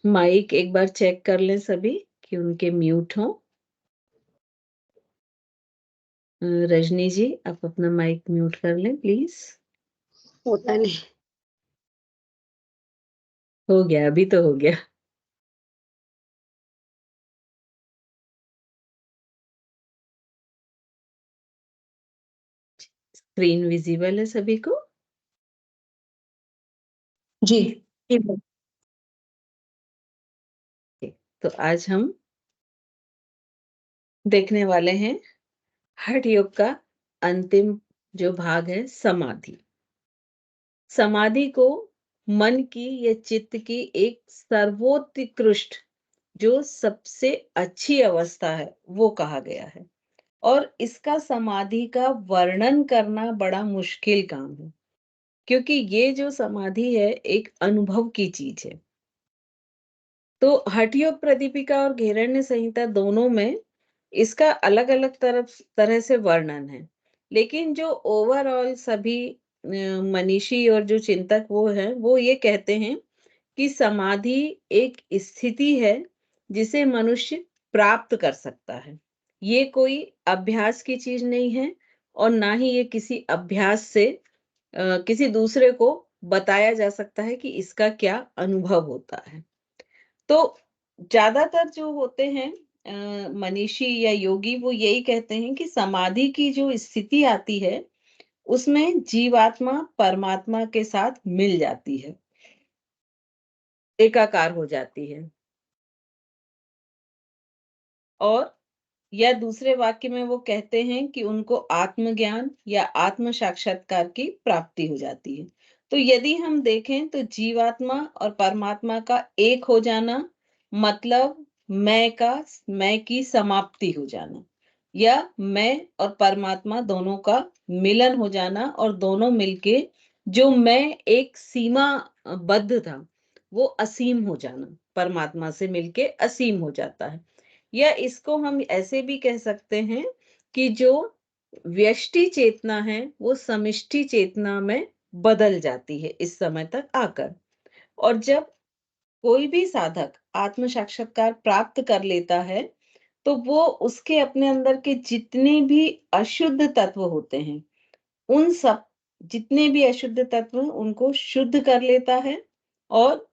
Mic एक बार check कर लें सभी कि उनके म्यूट हों। रजनी जी, आप अपना माइक म्यूट कर लें प्लीज। होता नहीं। हो गया, अभी तो हो गया। स्क्रीन विजिबल है सभी को? जी। तो आज हम देखने वाले हैं हठ योग का अंतिम जो भाग है, समाधि। समाधि को मन की या चित्त की एक सर्वोत्कृष्ट, जो सबसे अच्छी अवस्था है, वो कहा गया है। और इसका समाधि का वर्णन करना बड़ा मुश्किल काम है, क्योंकि ये जो समाधि है एक अनुभव की चीज है। तो हठ योग प्रदीपिका और घेरण्य संहिता दोनों में इसका अलग अलग तरह से वर्णन है। लेकिन जो ओवरऑल सभी मनीषी और जो चिंतक वो है, वो ये कहते हैं कि समाधि एक स्थिति है जिसे मनुष्य प्राप्त कर सकता है। ये कोई अभ्यास की चीज नहीं है, और ना ही ये किसी अभ्यास से किसी दूसरे को बताया जा सकता है कि इसका क्या अनुभव होता है। तो ज्यादातर जो होते हैं मनीषी या योगी, वो यही कहते हैं कि समाधि की जो स्थिति आती है, उसमें जीवात्मा परमात्मा के साथ मिल जाती है, एकाकार हो जाती है। और या दूसरे वाक्य में वो कहते हैं कि उनको आत्मज्ञान या आत्म साक्षात्कार की प्राप्ति हो जाती है। तो यदि हम देखें तो जीवात्मा और परमात्मा का एक हो जाना मतलब मैं की समाप्ति हो जाना, या मैं और परमात्मा दोनों का मिलन हो जाना, और दोनों मिलके जो मैं एक सीमा बद्ध था, वो असीम हो जाना, परमात्मा से मिलके असीम हो जाता है। या इसको हम ऐसे भी कह सकते हैं कि जो व्यष्टि चेतना है, वो समिष्टि चेतना में बदल जाती है इस समय तक आकर। और जब कोई भी साधक आत्म साक्षात्कार प्राप्त कर लेता है, तो वो उसके अपने अंदर के जितने भी अशुद्ध तत्व होते हैं, उन सब जितने भी अशुद्ध तत्व उनको शुद्ध कर लेता है, और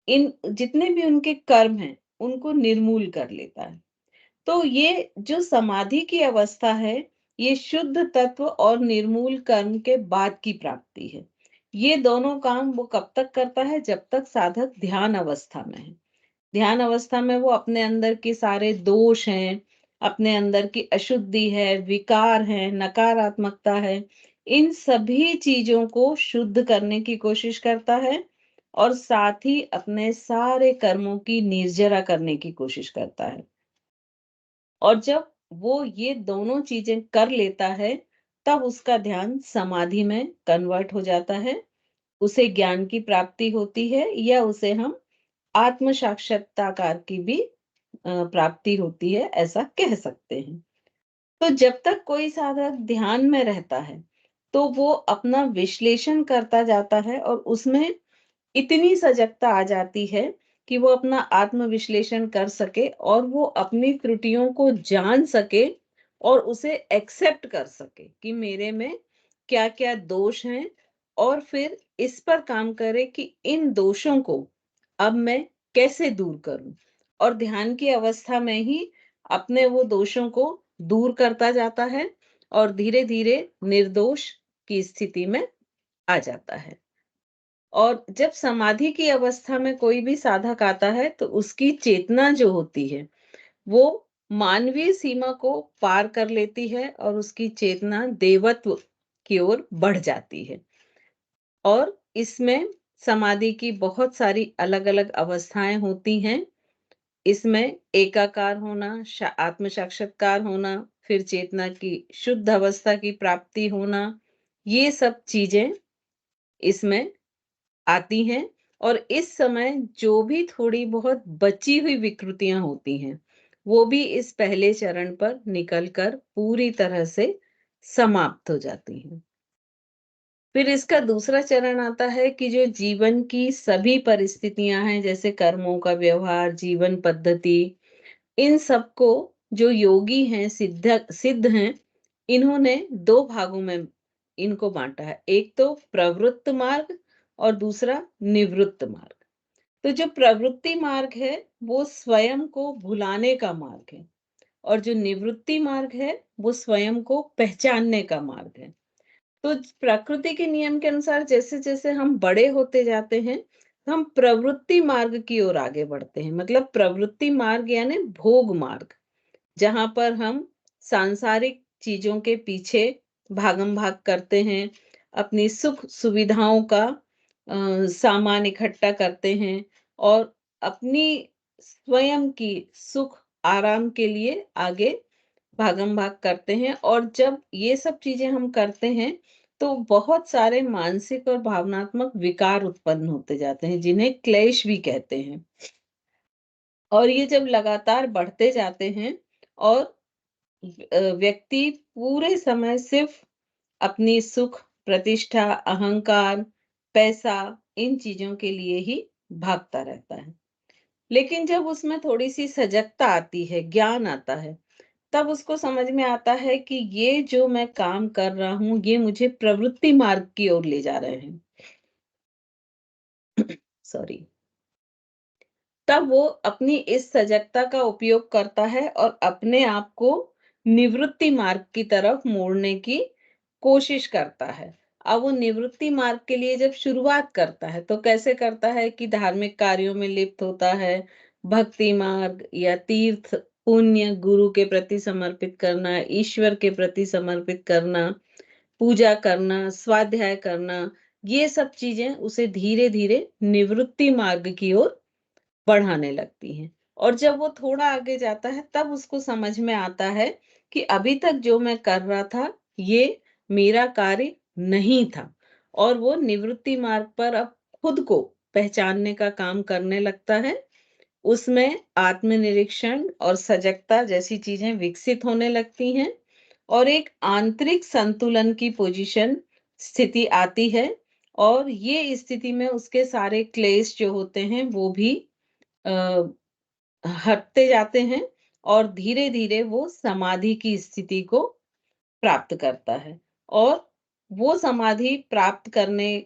इन जितने भी उनके कर्म हैं, उनको निर्मूल कर लेता है। तो ये जो समाधि की अवस्था है, ये शुद्ध तत्व और निर्मूल कर्म के बाद की प्राप्ति है। ये दोनों काम वो कब तक करता है? जब तक साधक ध्यान अवस्था में है। ध्यान अवस्था में वो अपने अंदर के सारे दोष हैं, अपने अंदर की अशुद्धि है, विकार है, नकारात्मकता है, इन सभी चीजों को शुद्ध करने की कोशिश करता है, और साथ ही अपने सारे कर्मों की निर्जरा करने की कोशिश करता है। और जब वो ये दोनों चीजें कर लेता है, तब उसका ध्यान समाधि में कन्वर्ट हो जाता है। उसे ज्ञान की प्राप्ति होती है, या उसे हम आत्म साक्षात्कार की भी प्राप्ति होती है, ऐसा कह सकते हैं। तो जब तक कोई साधक ध्यान में रहता है, तो वो अपना विश्लेषण करता जाता है, और उसमें इतनी सजगता आ जाती है कि वो अपना आत्म विश्लेषण कर सके, और वो अपनी त्रुटियों को जान सके, और उसे एक्सेप्ट कर सके कि मेरे में क्या क्या दोष हैं, और फिर इस पर काम करे कि इन दोषों को अब मैं कैसे दूर करूं। और ध्यान की अवस्था में ही अपने वो दोषों को दूर करता जाता है, और धीरे धीरे निर्दोष की स्थिति में आ जाता है। और जब समाधि की अवस्था में कोई भी साधक आता है, तो उसकी चेतना जो होती है, वो मानवीय सीमा को पार कर लेती है, और उसकी चेतना देवत्व की ओर बढ़ जाती है। और इसमें समाधि की बहुत सारी अलग अलग अवस्थाएं होती हैं। इसमें एकाकार होना, आत्म साक्षात्कार होना, फिर चेतना की शुद्ध अवस्था की प्राप्ति होना, ये सब चीजें इसमें आती हैं। और इस समय जो भी थोड़ी बहुत बची हुई विकृतियां होती हैं, वो भी इस पहले चरण पर निकलकर पूरी तरह से समाप्त हो जाती हैं। फिर इसका दूसरा चरण आता है कि जो जीवन की सभी परिस्थितियां हैं, जैसे कर्मों का व्यवहार, जीवन पद्धति, इन सबको जो योगी हैं, सिद्ध हैं, इन्होंने 2 भागों में इनको बाँटा है। एक तो प्रवृत्त मार्ग और दूसरा निवृत्त मार्ग। तो जो प्रवृत्ति मार्ग है, वो स्वयं को भुलाने का मार्ग है और जो निवृत्ति मार्ग है, वो स्वयं को पहचानने का मार्ग है। तो प्रकृति के नियम के अनुसार जैसे-जैसे हम बड़े होते जाते हैं, हम प्रवृत्ति मार्ग की ओर आगे बढ़ते हैं। मतलब प्रवृत्ति मार्ग यानी भोग मार्ग, जहाँ पर हम सांसारिक चीज़ों के पीछे भागम-भाग करते हैं, अपनी सुख-सुविधाओं का सामान इकट्ठा करते हैं और अपनी स्वयं की सुख, आराम के लिए आगे भागम-भाग करते हैं और जब ये सब चीज़ें हम करते हैं, तो बहुत सारे मानसिक और भावनात्मक विकार उत्पन्न होते जाते हैं, जिन्हें क्लेश भी कहते हैं। और ये जब लगातार बढ़ते जाते हैं और व्यक्ति पूरे समय सिर्फ़ अपनी सुख, प्रतिष्ठा, अहंकार, पैसा, इन चीज़ों के लिए ही भागता रहता है। लेकिन जब उसमें थोड़ी-सी सजगता आती है, ज्ञान आता है, तब उसको समझ में आता है कि ये जो मैं काम कर रहा हूँ, ये मुझे प्रवृत्ति मार्ग की ओर ले जा रहे हैं। सॉरी। तब वो अपनी इस सजगता का उपयोग करता है और अपने आप को निवृत्ति मार्ग की तरफ मोड़ने की कोशिश करता है। अब वो निवृत्ति मार्ग के लिए जब शुरुआत करता है, तो कैसे करता है कि धार्मिक कार्यों में लिप्त होता है, भक्ति मार्ग या तीर्थ, पुण्य, गुरु के प्रति समर्पित करना, ईश्वर के प्रति समर्पित करना, पूजा करना, स्वाध्याय करना, ये सब चीज़ें उसे धीरे-धीरे निवृत्ति मार्ग की ओर बढ़ाने लगती हैं। और जब वो थोड़ा आगे जाता है तब उसको समझ में आता है कि अभी तक जो मैं कर रहा था, ये मेरा कार्य नहीं था। और वो निवृत्ति मार्ग पर अब खुद को पहचानने का काम करने लगता है। उसमें आत्मनिरीक्षण और सजगता जैसी चीज़ें विकसित होने लगती हैं और एक आंतरिक संतुलन की स्थिति आती है और ये स्थिति में उसके सारे क्लेश जो होते हैं वो भी अ, हटते जाते हैं और धीरे-धीरे वो समाधि की स्थिति को प्राप्त करता है और वो समाधि प्राप्त करने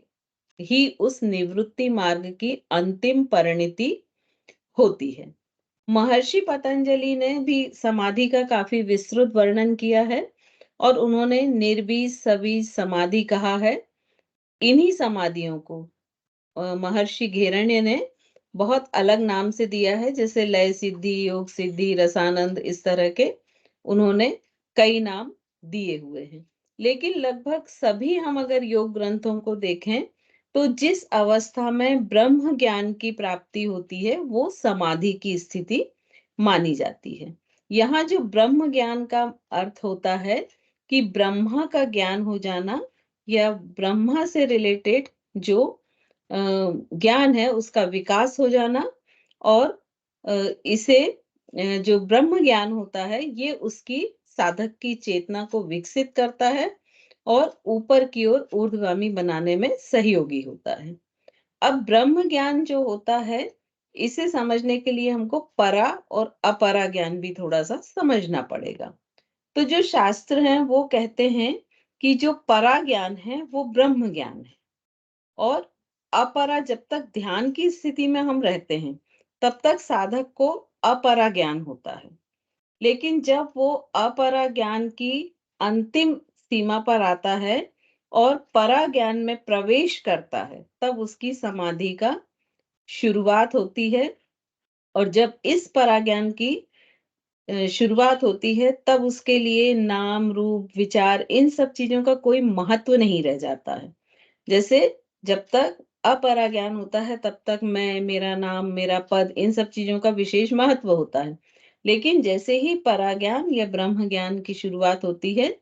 ही उस निवृत्ति मार्ग की अंतिम परिणति होती है। महर्षि पतंजलि ने भी समाधि का काफ़ी विस्तृत वर्णन किया है और उन्होंने निर्बीज सवीज समाधि कहा है। इन्हीं समाधियों को महर्षि घेरण्य ने बहुत अलग नाम से दिया है, जैसे लय सिद्धि, योग सिद्धि, रसानंद, इस तरह के उन्होंने कई नाम दिए हुए हैं। लेकिन लगभग सभी हम अगर योग ग्रंथों को देखें, तो जिस अवस्था में ब्रह्म ज्ञान की प्राप्ति होती है, वो समाधि की स्थिति मानी जाती है। यहाँ जो ब्रह्म ज्ञान का अर्थ होता है कि ब्रह्मा का ज्ञान हो जाना या ब्रह्मा से रिलेटेड जो ज्ञान है उसका विकास हो जाना और अ, इसे जो ब्रह्म ज्ञान होता है ये उसकी साधक की चेतना को विकसित करता है और ऊपर की ओर ऊर्ध्वगामी बनाने में सहयोगी होता है। अब ब्रह्म ज्ञान जो होता है, इसे समझने के लिए हमको परा और अपरा ज्ञान भी थोड़ा-सा समझना पड़ेगा। तो जो शास्त्र हैं वो कहते हैं कि जो परा ज्ञान है वो ब्रह्म ज्ञान है। और अपरा जब तक ध्यान की स्थिति में हम रहते हैं, तब तक साधक को अपरा ज्ञान होता है। लेकिन जब वो अपरा ज्ञान की अंतिम सीमा पर आता है और परा ज्ञान में प्रवेश करता है, तब उसकी समाधि का शुरुआत होती है और जब इस पराज्ञान की शुरुआत होती है, तब उसके लिए नाम, रूप, विचार इन सब चीज़ों का कोई महत्व नहीं रह जाता है। जैसे जब तक अपरा ज्ञान होता है तब तक मैं, मेरा नाम, मेरा पद इन सब चीज़ों का विशेष महत्व होता है। लेकिन जैसे ही पराज्ञान या ब्रह्म ज्ञान की शुरुआत होती है,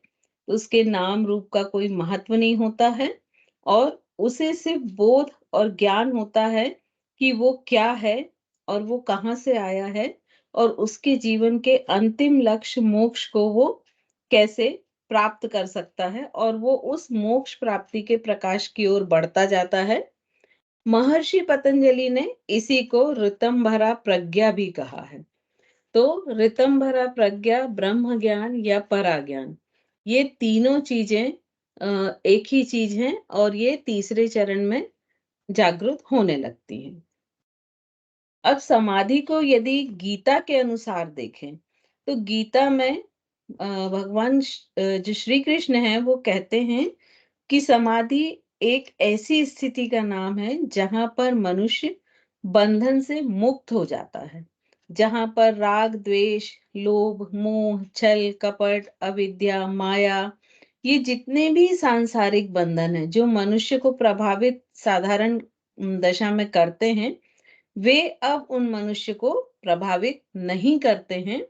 उसके नाम रूप का कोई महत्व नहीं होता है और उसे सिर्फ बोध और ज्ञान होता है कि वो क्या है और वो कहाँ से आया है और उसके जीवन के अंतिम लक्ष्य मोक्ष को वो कैसे प्राप्त कर सकता है और वो उस मोक्ष प्राप्ति के प्रकाश की ओर बढ़ता जाता है। महर्षि पतंजलि ने इसी को ऋतंभरा प्रज्ञा भी कहा है। तो ऋतंभरा प्रज्ञा, ब्रह्म ज्ञान या पराज्ञान, ये तीनों चीजें एक ही चीज हैं और ये तीसरे चरण में जागृत होने लगती हैं। अब समाधि को यदि गीता के अनुसार देखें, तो गीता में जो श्री कृष्ण हैं वो कहते हैं कि समाधि एक ऐसी स्थिति का नाम है जहां पर मनुष्य बंधन से मुक्त हो जाता है, जहां पर राग, द्वेष, लोभ, मोह, छल, कपट, अविद्या, माया, ये जितने भी सांसारिक बंधन हैं जो मनुष्य को प्रभावित साधारण दशा में करते हैं, वे अब उन मनुष्य को प्रभावित नहीं करते हैं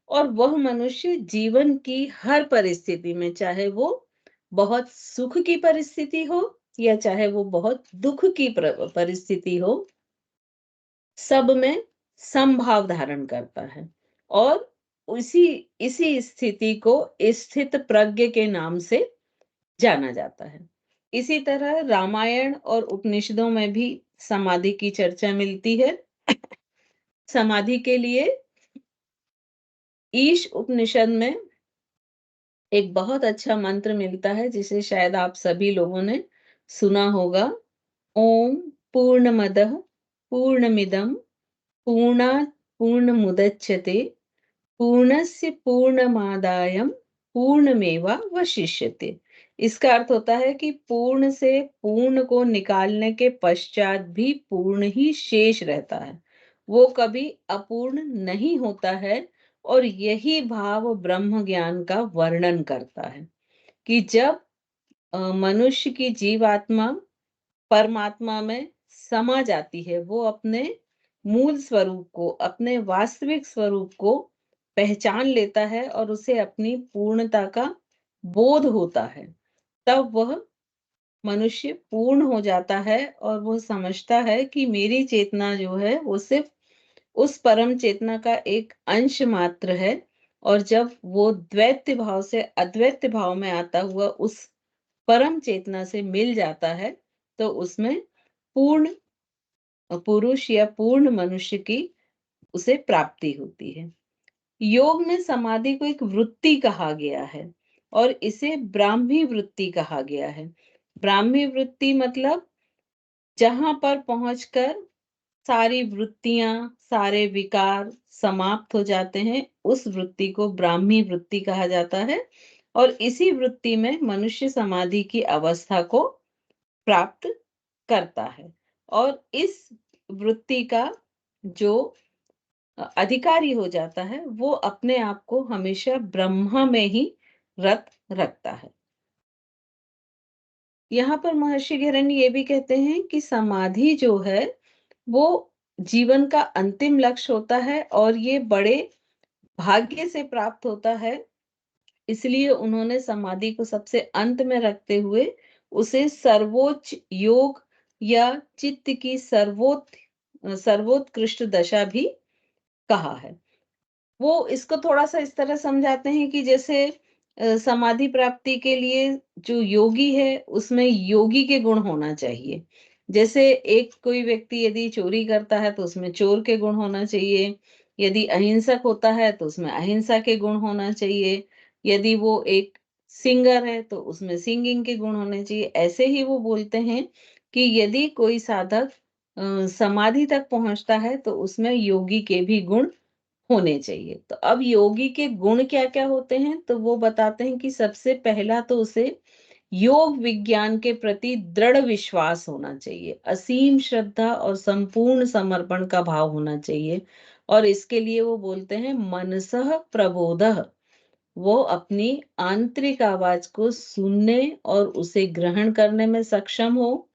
और वह मनुष्य जीवन की हर परिस्थिति में, चाहे वो बहुत सुख की परिस्थिति हो या चाहे वो बहुत दुख की परिस्थिति हो, सब में समभाव धारण करता है और उसी इसी स्थिति को स्थित प्रज्ञ के नाम से जाना जाता है। इसी तरह रामायण और उपनिषदों में भी समाधि की चर्चा मिलती है। समाधि के लिए ईश उपनिषद में एक बहुत अच्छा मंत्र मिलता है जिसे शायद आप सभी लोगों ने सुना होगा। ओम पूर्णमदः पूर्णमिदं पूर्णात् पूर्णमुदच्यते पूर्णस्य पूर्णमादाय पूर्णमेवावशिष्यते। इसका अर्थ होता है कि पूर्ण से पूर्ण को निकालने के पश्चात भी पूर्ण ही शेष रहता है, वो कभी अपूर्ण नहीं होता है। और यही भाव ब्रह्म ज्ञान का वर्णन करता है कि जब मनुष्य की जीवात्मा परमात्मा में समा जाती है, वो अपने मूल स्वरूप को, अपने वास्तविक स्वरूप को पहचान लेता है और उसे अपनी पूर्णता का बोध होता है, तब वह मनुष्य पूर्ण हो जाता है और वो समझता है कि मेरी चेतना जो है वो सिर्फ उस परम चेतना का एक अंश मात्र है। और जब वो द्वैत भाव से अद्वैत भाव में आता हुआ उस परम चेतना से मिल जाता है, तो उसमें पूर्ण पुरुष या पूर्ण मनुष्य की उसे प्राप्ति होती है। योग में समाधि को एक वृत्ति कहा गया है और इसे ब्राह्मी वृत्ति कहा गया है। ब्राह्मी वृत्ति मतलब जहां पर पहुंचकर सारी वृत्तियां, सारे विकार समाप्त हो जाते हैं, उस वृत्ति को ब्राह्मी वृत्ति कहा जाता है और इसी वृत्ति में मनुष्य समाधि की अवस्था को प्राप्त करता है। और इस वृत्ति का जो अधिकारी हो जाता है, वो अपने आप को हमेशा ब्रह्मा में ही रत रखता है। यहाँ पर महर्षि घिरन ये भी कहते हैं कि समाधि जो है वो जीवन का अंतिम लक्ष्य होता है और ये बड़े भाग्य से प्राप्त होता है। इसलिए उन्होंने समाधि को सबसे अंत में रखते हुए उसे सर्वोच्च योग या चित्त की सर्वोत्कृष्ट दशा भी कहा है। वो इसको थोड़ा-सा इस तरह समझाते हैं कि जैसे समाधि प्राप्ति के लिए जो योगी है, उसमें योगी के गुण होना चाहिए। जैसे एक कोई व्यक्ति यदि चोरी करता है, तो उसमें चोर के गुण होना चाहिए। यदि अहिंसक होता है, तो उसमें अहिंसा के गुण होना चाहिए। यदि वो एक सिंगर है, तो उसमें सिंगिंग के गुण होने चाहिए। ऐसे ही वो बोलते हैं कि यदि कोई साधक समाधि तक पहुँचता है, तो उसमें योगी के भी गुण होने चाहिए। तो अब योगी के गुण क्या-क्या होते हैं? तो वो बताते हैं कि सबसे पहला तो उसे योग विज्ञान के प्रति दृढ़ विश्वास होना चाहिए, असीम श्रद्धा और संपूर्ण समर्पण का भाव होना चाहिए। और इसके लिए वो बोलते हैं मनसः प्रबोधः, वो अपनी आंतरिक आवाज को सुनने और उसे ग्रहण करने में सक्षम हो।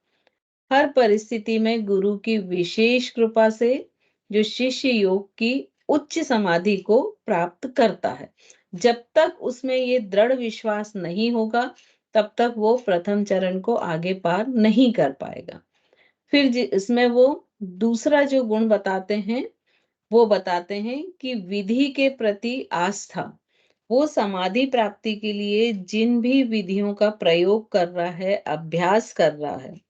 हर परिस्थिति में गुरु की विशेष कृपा से जो शिष्य योग की उच्च समाधि को प्राप्त करता है, जब तक उसमें ये दृढ़ विश्वास नहीं होगा, तब तक वो प्रथम चरण को आगे पार नहीं कर पाएगा। फिर इसमें वो दूसरा जो गुण बताते हैं, वो बताते हैं कि विधि के प्रति आस्था, वो समाधि प्राप्ति के लिए जिन भी विधियों का प्रयोग कर रहा है, अभ्यास कर रहा है,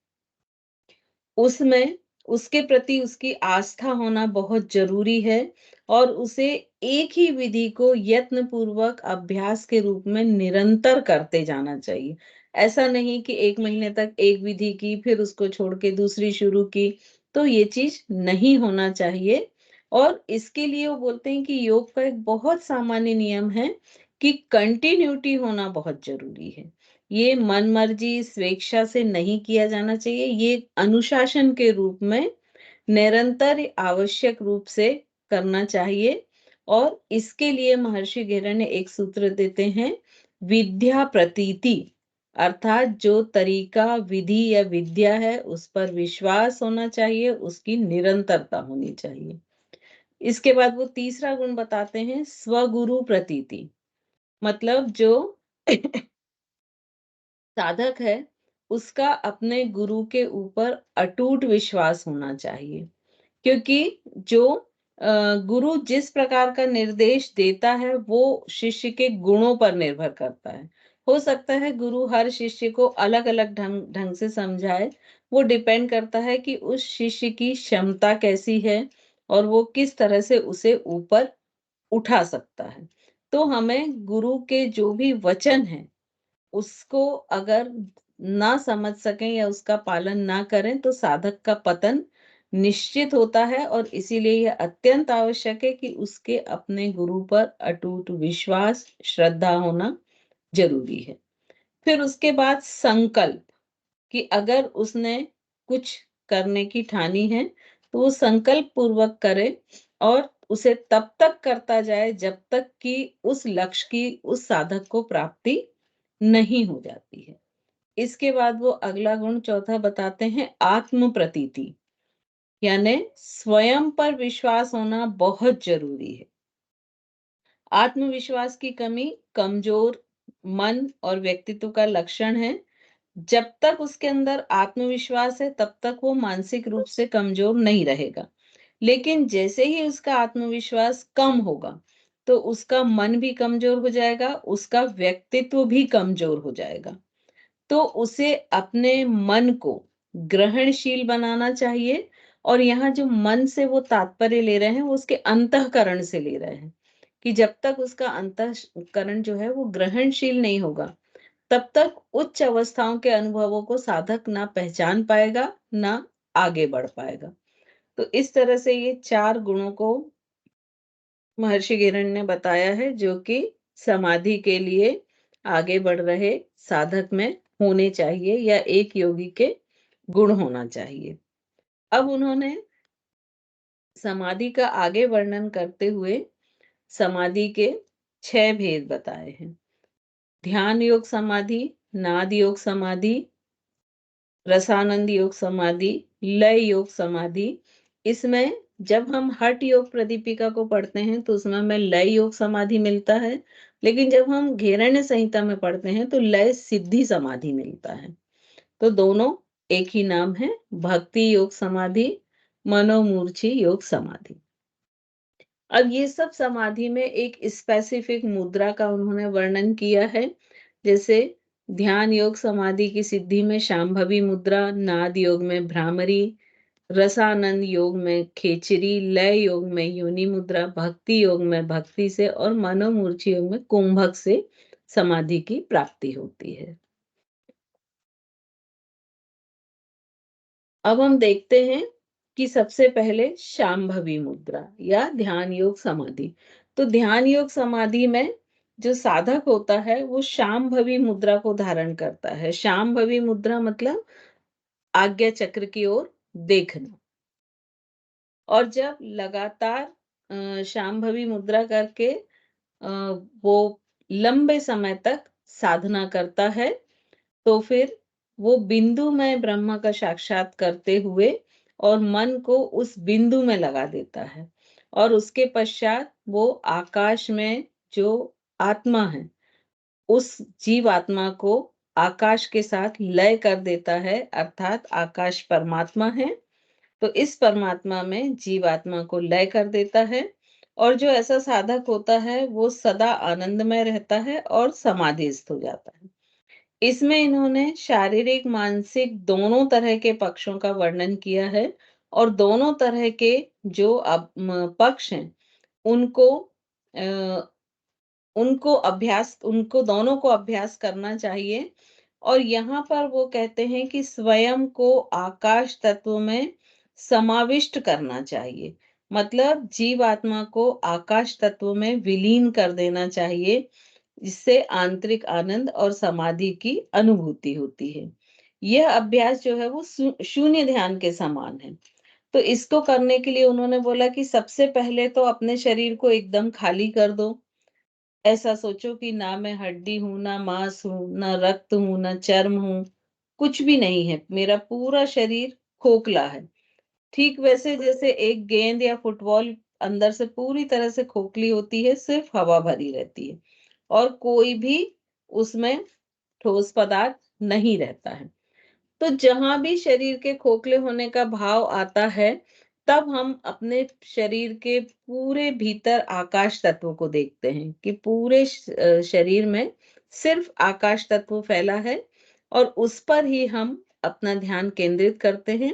उसमें उसके प्रति उसकी आस्था होना बहुत ज़रूरी है और उसे एक ही विधि को यत्नपूर्वक अभ्यास के रूप में निरंतर करते जाना चाहिए। ऐसा नहीं कि 1 महीने तक एक विधि की, फिर उसको छोड़ के दूसरी शुरू की, तो ये चीज़ नहीं होना चाहिए। और इसके लिए वो बोलते हैं कि योग का एक बहुत सामान्य नियम है कि कंटिन्यूटी होना बहुत ज़रूरी है। ये मनमर्जी, स्वेच्छा से नहीं किया जाना चाहिए, ये अनुशासन के रूप में निरंतर आवश्यक रूप से करना चाहिए। और इसके लिए महर्षि घेरण्य एक सूत्र देते हैं, विद्या प्रतीति, अर्थात जो तरीका, विधि या विद्या है, उस पर विश्वास होना चाहिए, उसकी निरंतरता होनी चाहिए। इसके बाद वो तीसरा गुण बताते हैं, स्वगुरु प्रतीति, मतलब जो साधक है, उसका अपने गुरु के ऊपर अटूट विश्वास होना चाहिए। क्योंकि जो गुरु जिस प्रकार का निर्देश देता है, वो शिष्य के गुणों पर निर्भर करता है। हो सकता है गुरु हर शिष्य को अलग-अलग ढंग ढंग से समझाए, वो डिपेंड करता है कि उस शिष्य की क्षमता कैसी है और वो किस तरह से उसे ऊपर उठा सकता है। तो हमें गुरु के जो भी वचन हैं, उसको अगर ना समझ सकें या उसका पालन ना करें तो साधक का पतन निश्चित होता है और इसीलिए यह अत्यंत आवश्यक है कि उसके अपने गुरु पर अटूट विश्वास, श्रद्धा होना ज़रूरी है। फिर उसके बाद संकल्प, कि अगर उसने कुछ करने की ठानी है, तो वो संकल्प पूर्वक करे और उसे तब तक करता जाए जब तक कि उस लक्ष्य की उस साधक को प्राप्ति नहीं हो जाती है। इसके बाद वो अगला गुण चौथा बताते हैं, आत्म प्रतीति, यानी स्वयं पर विश्वास होना बहुत ज़रूरी है। आत्मविश्वास की कमी कमज़ोर मन और व्यक्तित्व का लक्षण है। जब तक उसके अंदर आत्मविश्वास है, तब तक वो मानसिक रूप से कमज़ोर नहीं रहेगा। लेकिन जैसे ही उसका आत्मविश्वास कम होगा, तो उसका मन भी कमज़ोर हो जाएगा, उसका व्यक्तित्व भी कमज़ोर हो जाएगा। तो उसे अपने मन को ग्रहणशील बनाना चाहिए और यहाँ जो मन से वो तात्पर्य ले रहे हैं, वो उसके अंतःकरण से ले रहे हैं, कि जब तक उसका अंतःकरण जो है वो ग्रहणशील नहीं होगा, तब तक उच्च अवस्थाओं के अनुभवों को साधक ना पहचान पाएगा, ना आगे बढ़ पाएगा। तो इस तरह से ये 4 गुणों को महर्षि गिरण ने बताया है, जो कि समाधि के लिए आगे बढ़ रहे साधक में होने चाहिए या एक योगी के गुण होना चाहिए। अब उन्होंने समाधि का आगे वर्णन करते हुए समाधि के 6 भेद बताए हैं। ध्यान योग समाधि, नाद योग समाधि, रसानंद योग समाधि, लय योग समाधि। इसमें जब हम हठ योग प्रदीपिका को पढ़ते हैं तो उसमें हमें लय योग समाधि मिलता है, लेकिन जब हम घेरण्य संहिता में पढ़ते हैं तो लय सिद्धि समाधि मिलता है। तो दोनों एक ही नाम है, भक्ति योग समाधि, मनोमूर्छी योग समाधि। अब ये सब समाधि में एक स्पेसिफिक मुद्रा का उन्होंने वर्णन किया है। जैसे ध्यान योग समाधि की सिद्धि में शांभवी मुद्रा, नाद योग में भ्रामरी, रसानंद योग में खेचरी, लय योग में योनि मुद्रा, भक्ति योग में भक्ति से और मनोमूर्छी योग में कुंभक से समाधि की प्राप्ति होती है। अब हम देखते हैं कि सबसे पहले शांभवी मुद्रा या ध्यान योग समाधि। तो ध्यान योग समाधि में जो साधक होता है वो शांभवी मुद्रा को धारण करता है। शांभवी मुद्रा मतलब आज्ञा चक्र की ओर देखना। और जब लगातार शांभवी मुद्रा करके अ, वो लंबे समय तक साधना करता है, तो फिर वो बिंदु में ब्रह्म का साक्षात करते हुए और मन को उस बिंदु में लगा देता है और उसके पश्चात वो आकाश में जो आत्मा है, उस जीव आत्मा को आकाश के साथ लय कर देता है, अर्थात आकाश परमात्मा है। तो इस परमात्मा में जीवात्मा को लय कर देता है और जो ऐसा साधक होता है वो सदा आनंदमय रहता है और समाधिस्थ हो जाता है। इसमें इन्होंने शारीरिक, मानसिक दोनों तरह के पक्षों का वर्णन किया है और दोनों तरह के जो पक्ष हैं उनको अ, उनको दोनों को अभ्यास करना चाहिए। और यहाँ पर वो कहते हैं कि स्वयं को आकाश तत्व में समाविष्ट करना चाहिए। मतलब जीवात्मा को आकाश तत्व में विलीन कर देना चाहिए, जिससे आंतरिक आनंद और समाधि की अनुभूति होती है। यह अभ्यास जो है वो शून्य ध्यान के समान है। तो इसको करने के लिए उन्होंने बोला कि सबसे पहले तो अपने शरीर को एकदम खाली कर दो। ऐसा सोचो कि ना मैं हड्डी हूँ, ना मांस हूँ, ना रक्त हूँ, ना चर्म हूँ, कुछ भी नहीं है। मेरा पूरा शरीर खोखला है। ठीक वैसे जैसे एक गेंद या फुटबॉल अंदर से पूरी तरह से खोखली होती है, सिर्फ हवा भरी रहती है और कोई भी उसमें ठोस पदार्थ नहीं रहता है। तो जहां भी शरीर के खोखले होने का भाव आता है, तब हम अपने शरीर के पूरे भीतर आकाश तत्व को देखते हैं कि पूरे शरीर में सिर्फ आकाश तत्व फैला है और उस पर ही हम अपना ध्यान केंद्रित करते हैं।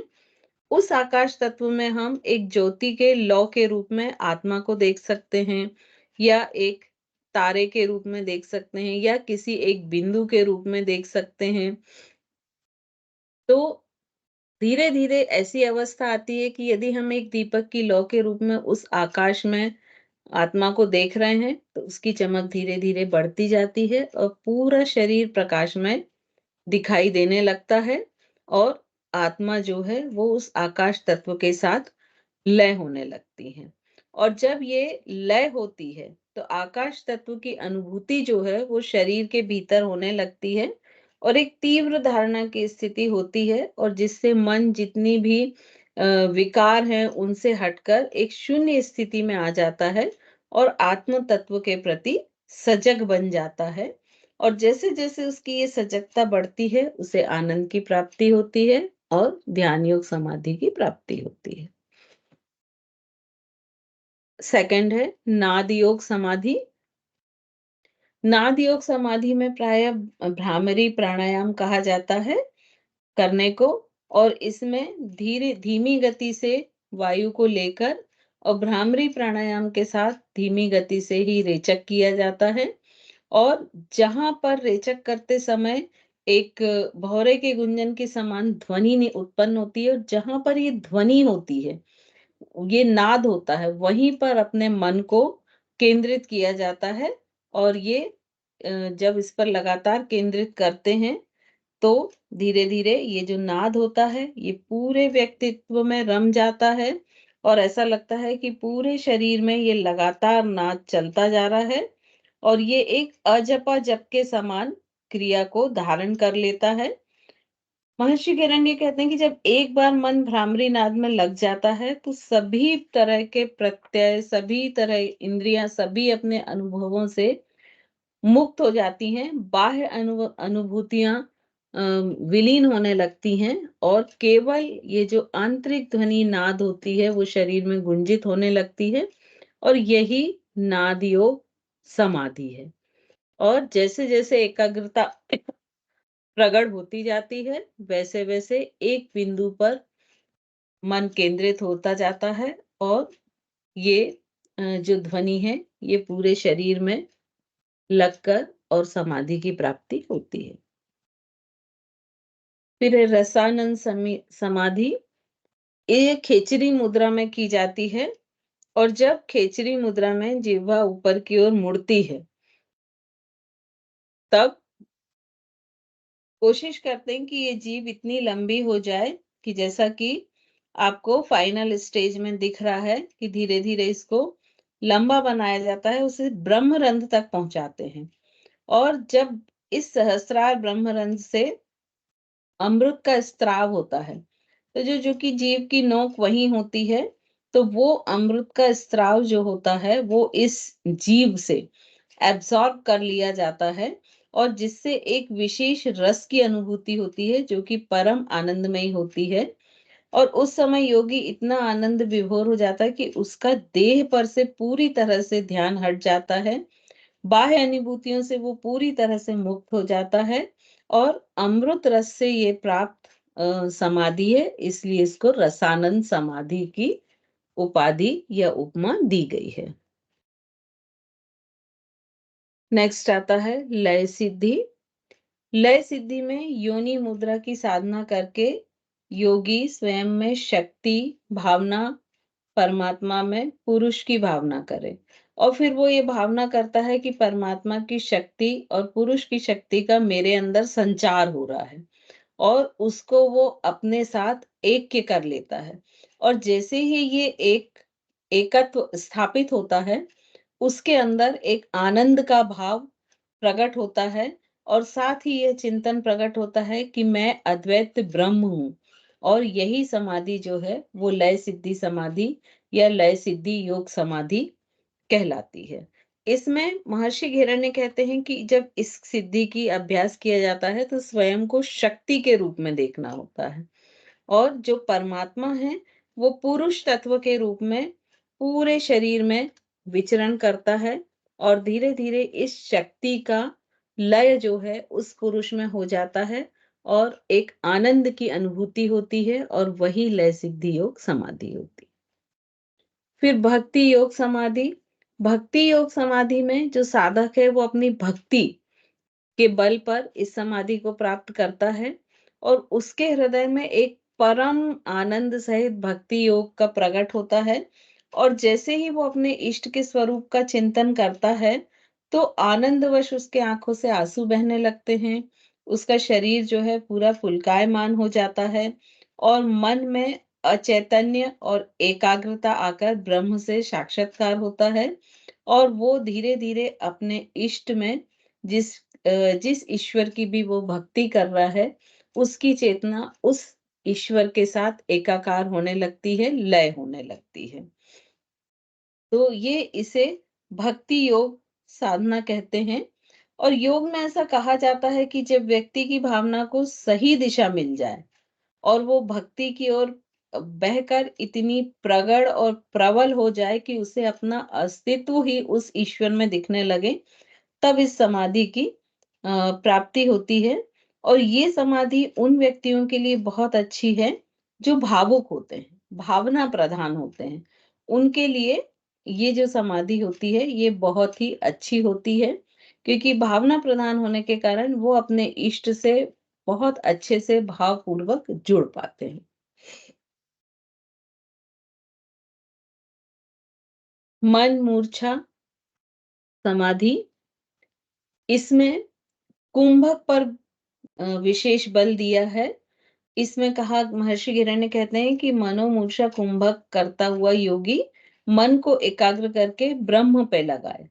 उस आकाश तत्व में हम एक ज्योति के लौ के रूप में आत्मा को देख सकते हैं या एक तारे के रूप में देख सकते हैं या किसी एक बिंदु के रूप में देख सकते हैं। तो धीरे-धीरे ऐसी अवस्था आती है कि यदि हम एक दीपक की लौ के रूप में उस आकाश में आत्मा को देख रहे हैं, तो उसकी चमक धीरे-धीरे बढ़ती जाती है और पूरा शरीर प्रकाशमय दिखाई देने लगता है और आत्मा जो है वो उस आकाश तत्व के साथ लय होने लगती हैं। और जब ये लय होती है, तो आकाश तत्व की अनुभूति जो है वो शरीर के भीतर होने लगती है और एक तीव्र धारणा की स्थिति होती है और जिससे मन जितनी भी विकार हैं उनसे हटकर एक शून्य स्थिति में आ जाता है और आत्म तत्व के प्रति सजग बन जाता है। और जैसे-जैसे उसकी ये सजगता बढ़ती है, उसे आनंद की प्राप्ति होती है और ध्यान योग समाधि की प्राप्ति होती है। सेकंड है नाद योग समाधि। नाद योग समाधि में प्राय भ्रामरी प्राणायाम कहा जाता है करने को और इसमें धीमी गति से वायु को लेकर और भ्रामरी प्राणायाम के साथ धीमी गति से ही रेचक किया जाता है और जहां पर रेचक करते समय एक भौरे के गुंजन के समान ध्वनि उत्पन्न होती है और जहां पर ये ध्वनि होती है, ये नाद होता है, वहीं पर अपने मन को केंद्रित किया जाता है और ये जब इस पर लगातार केंद्रित करते हैं, तो धीरे-धीरे ये जो नाद होता है, ये पूरे व्यक्तित्व में रम जाता है और ऐसा लगता है कि पूरे शरीर में ये लगातार नाद चलता जा रहा है और ये एक अजपा जप के समान क्रिया को धारण कर लेता है। महर्षि किरण ये कहते हैं कि जब एक बार मन भ्रामरी नाद में लग जाता है, तो सभी तरह के प्रत्यय, सभी तरह इंद्रियां, सभी अपने अनुभवों से मुक्त हो जाती हैं, बाह्य अनुभूतियां विलीन होने लगती हैं और केवल ये जो आंतरिक ध्वनि नाद होती है, वो शरीर में गुंजित होने लगती है और यही नाद योग समाधि है। और जैसे-जैसे एकाग्रता प्रगढ़ होती जाती है, वैसे-वैसे एक बिंदु पर मन केंद्रित होता जाता है और ये जो ध्वनि है, ये पूरे शरीर में लगकर और समाधि की प्राप्ति होती है। फिर है रसानंद समाधि। ये खेचरी मुद्रा में की जाती है और जब खेचरी मुद्रा में जिह्वा ऊपर की ओर मुड़ती है, तब कोशिश करते हैं कि ये जीभ इतनी लंबी हो जाए कि जैसा कि आपको फाइनल स्टेज में दिख रहा है कि धीरे-धीरे इसको लंबा बनाया जाता है, उसे ब्रह्मरंध्र तक पहुंचाते हैं। और जब इस सहस्रार ब्रह्मरंध्र से अमृत का स्त्राव होता है, तो जो कि जीभ की नोक वहीं होती है, तो वो अमृत का स्त्राव जो होता है, वो इस जीभ से एब्ज़ॉर्ब कर लिया जाता है और जिससे एक विशेष रस की अनुभूति होती है, जो कि परम आनंदमयी होती है। और उस समय योगी इतना आनंद विभोर हो जाता है कि उसका देह पर से पूरी तरह से ध्यान हट जाता है, बाह्य अनुभूतियों से वो पूरी तरह से मुक्त हो जाता है और अमृत रस से ये प्राप्त समाधि है, इसलिए इसको रसानंद समाधि की उपाधि या उपमा दी गई है। नेक्स्ट आता है लय सिद्धि। लय सिद्धि में योनि मुद्रा की साधना करके योगी स्वयं में शक्ति भावना, परमात्मा में पुरुष की भावना करे और फिर वो ये भावना करता है कि परमात्मा की शक्ति और पुरुष की शक्ति का मेरे अंदर संचार हो रहा है और उसको वो अपने साथ ऐक्य कर लेता है। और जैसे ही ये एकत्व स्थापित होता है, उसके अंदर एक आनंद का भाव प्रकट होता है और साथ ही यह चिंतन प्रकट होता है कि मैं अद्वैत ब्रह्म हूँ। और यही समाधि जो है वो लय सिद्धि समाधि या लय सिद्धि योग समाधि कहलाती है। इसमें महर्षि हिरण्य कहते हैं कि जब इस सिद्धि की अभ्यास किया जाता है तो स्वयं को शक्ति के रूप में देखना होता है और जो परमात्मा है वो पुरुष तत्व के रूप में पूरे शरीर में विचरण करता है और धीरे धीरे इस शक्ति का लय जो है उस पुरुष में हो जाता है और एक आनंद की अनुभूति होती है और वही लय सिद्धि योग समाधि होती है। फिर भक्ति योग समाधि। भक्ति योग समाधि में जो साधक है वो अपनी भक्ति के बल पर इस समाधि को प्राप्त करता है और उसके हृदय में एक परम आनंद सहित भक्ति योग का प्रकट होता है और जैसे ही वो अपने इष्ट के स्वरूप का चिंतन करता है तो आनंदवश उसके आंखों से आंसू बहने लगते हैं, उसका शरीर जो है पूरा पुलकायमान हो जाता है और मन में अचैतन्य और एकाग्रता आकर ब्रह्म से साक्षात्कार होता है और वो धीरे धीरे अपने इष्ट में जिस जिस ईश्वर की भी वो भक्ति कर रहा है, उसकी चेतना उस ईश्वर के साथ एकाकार होने लगती है, लय होने लगती है। तो ये इसे भक्ति योग साधना कहते हैं और योग में ऐसा कहा जाता है कि जब व्यक्ति की भावना को सही दिशा मिल जाए और वो भक्ति की ओर बहकर इतनी प्रगढ़ और प्रबल हो जाए कि उसे अपना अस्तित्व ही उस ईश्वर में दिखने लगे, तब इस समाधि की प्राप्ति होती है और ये समाधि उन व्यक्तियों के लिए बहुत अच्छी है जो भावुक होते हैं, भावना प्रधान होते हैं। उनके लिए ये जो समाधि होती है ये बहुत ही अच्छी होती है क्योंकि भावना प्रधान होने के कारण वो अपने इष्ट से बहुत अच्छे से भावपूर्वक जुड़ पाते हैं। मन मूर्छा समाधि, इसमें कुंभक पर विशेष बल दिया है। इसमें कहा महर्षि हिरण्य कहते हैं कि मनोमूर्छा कुंभक करता हुआ योगी मन को एकाग्र करके ब्रह्म पे लगाए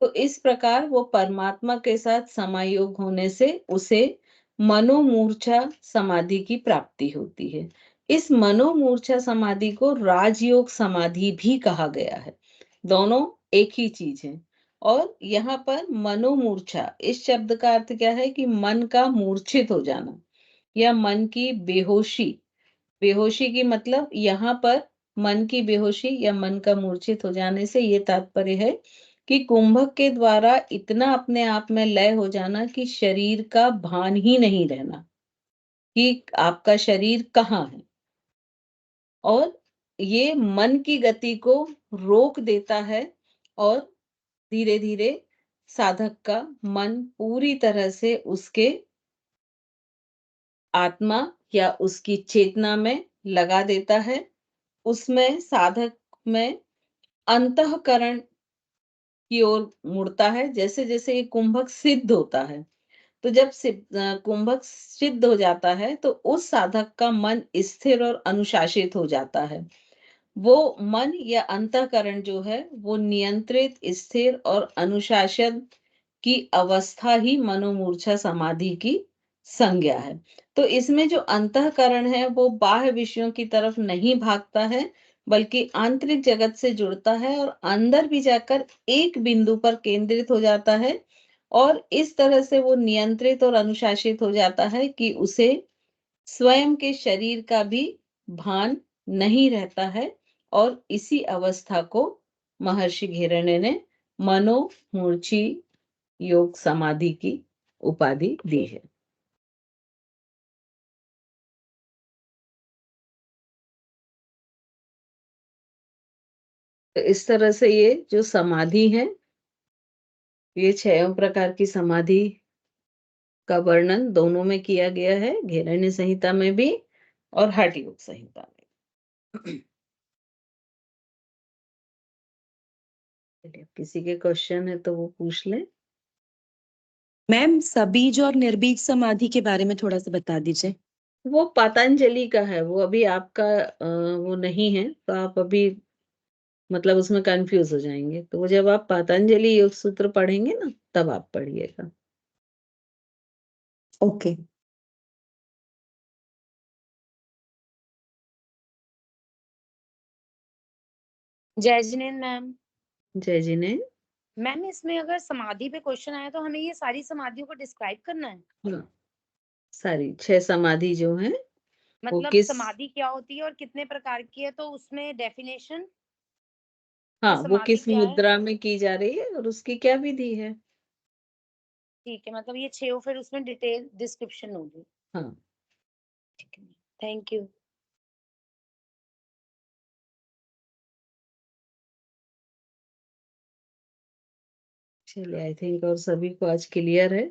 तो इस प्रकार वो परमात्मा के साथ समायोग होने से उसे मनोमूर्छा समाधि की प्राप्ति होती है। इस मनोमूर्छा समाधि को राजयोग समाधि भी कहा गया है, दोनों एक ही चीज है। और यहाँ पर मनोमूर्छा इस शब्द का अर्थ क्या है कि मन का मूर्छित हो जाना या मन की बेहोशी। बेहोशी की मतलब यहाँ पर मन की बेहोशी या मन का मूर्छित हो जाने से ये तात्पर्य है कि कुंभक के द्वारा इतना अपने आप में लय हो जाना कि शरीर का भान ही नहीं रहना कि आपका शरीर कहाँ है और ये मन की गति को रोक देता है और धीरे धीरे साधक का मन पूरी तरह से उसके आत्मा या उसकी चेतना में लगा देता है। उसमें साधक में अंतःकरण की ओर मुड़ता है। जैसे-जैसे ये कुंभक सिद्ध होता है, तो जब कुंभक सिद्ध हो जाता है, तो उस साधक का मन स्थिर और अनुशासित हो जाता है। वो मन या अंतःकरण जो है, वो नियंत्रित, स्थिर और अनुशासन की अवस्था ही मनोमूर्छा समाधि की संज्ञा है। तो इसमें जो अंतःकरण है वो बाह्य विषयों की तरफ नहीं भागता है बल्कि आंतरिक जगत से जुड़ता है और अंदर भी जाकर एक बिंदु पर केंद्रित हो जाता है और इस तरह से वो नियंत्रित और अनुशासित हो जाता है कि उसे स्वयं के शरीर का भी भान नहीं रहता है और इसी अवस्था को महर्षि घेरने ने मनोमूर्छी योग समाधि की उपाधि दी है। तो इस तरह से ये जो समाधि है, ये 6 प्रकार की समाधि का वर्णन दोनों में किया गया है, घेरण्य संहिता में भी और हठ योग संहिता में। चलिए, किसी के क्वेश्चन है तो वो पूछ लें। मैम सबीज और निर्बीज समाधि के बारे में थोड़ा सा बता दीजिए। वो पतंजलि का है, वो अभी आपका वो नहीं है, तो आप अभी मतलब उसमें कंफ्यूज हो जाएंगे। तो वो जब आप पतंजलि योग सूत्र पढ़ेंगे ना, तब आप पढ़िएगा। ओके। जय जिनेन्द्र मैम। जय जिनेन्द्र। मैम इसमें अगर समाधि पे क्वेश्चन आया तो हमें ये सारी समाधियों को डिस्क्राइब करना है? हाँ, सारी 6 समाधि जो है वो मतलब किस, समाधि क्या होती है और कितने प्रकार की है, तो उसमें डेफिनेशन हाँ, कि वो समाधि किस क्या है? मुद्रा में की जा रही है और उसकी क्या विधि है। ठीक है, मतलब ये 6 फिर उसमें डिटेल डिस्क्रिप्शन होगी। हाँ, ठीक है, थैंक यू। चलिए, आई थिंक और सभी को आज क्लियर है।